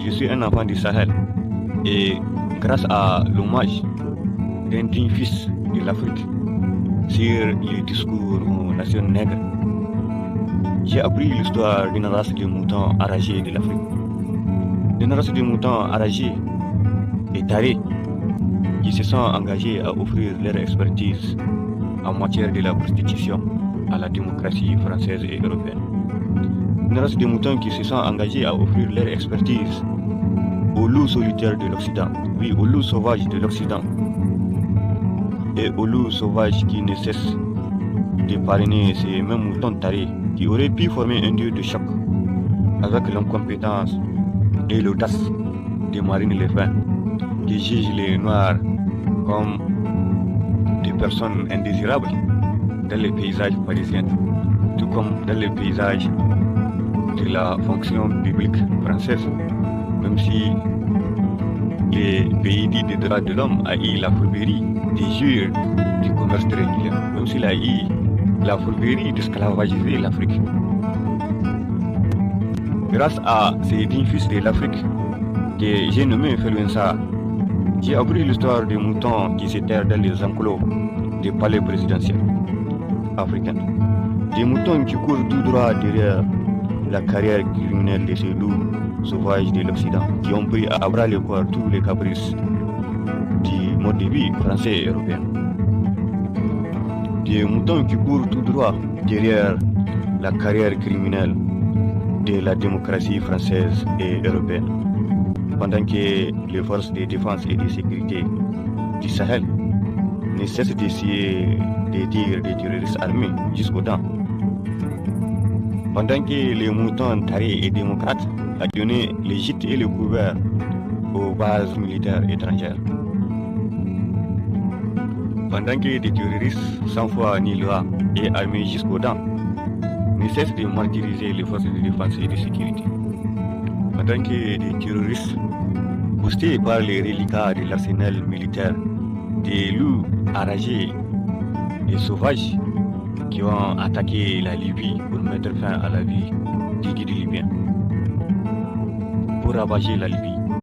je suis un enfant du Sahel et grâce à l'hommage d'un digne fils de l'Afrique sur le discours aux nations nègres, j'ai appris l'histoire d'une race de moutons enragés de l'Afrique. Une race de moutons enragés et tarés qui se sont engagés à offrir leur expertise en matière de la prostitution à la démocratie française et européenne. Une race de moutons qui se sont engagés à offrir leur expertise aux loups solitaires de l'Occident, oui, aux loups sauvages de l'Occident, et aux loups sauvages qui ne cessent de parrainer ces mêmes moutons tarés qui auraient pu former un dieu de choc avec l'incompétence et l'audace de Marine Le Pen, qui juge les Noirs comme des personnes indésirables dans les paysages parisiens, tout comme dans les paysages de la fonction publique française, même si les pays dits des droits de l'homme a eu la fourberie des jures du commerce triangulaire, même s'il a eu la fourberie d'esclavagiser l'Afrique. Grâce à ces dignes fils de l'Afrique que j'ai nommé Felwensa, j'ai appris l'histoire des moutons qui s'éterrent dans les enclos des palais présidentiels africains. Des moutons qui courent tout droit derrière la carrière criminelle de ces loups sauvages de l'Occident, qui ont pris à bras le corps tous les caprices du mode de vie français et européen. Des moutons qui courent tout droit derrière la carrière criminelle de la démocratie française et européenne, pendant que les forces de défense et de sécurité du Sahel ne cessent d'essayer de dire des terroristes armés jusqu'aux dents, pendant que les moutons tarés et démocrates a donné les gîtes et le couvert aux bases militaires étrangères, pendant que des terroristes sans foi ni loi et armés jusqu'aux dents ne cessent de martyriser les forces de défense et de sécurité, pendant que des terroristes boostés par les reliquats de l'arsenal militaire, des loups enragés et sauvages qui ont attaqué la Libye pour mettre fin à la vie des guides libyens, pour ravager la Libye.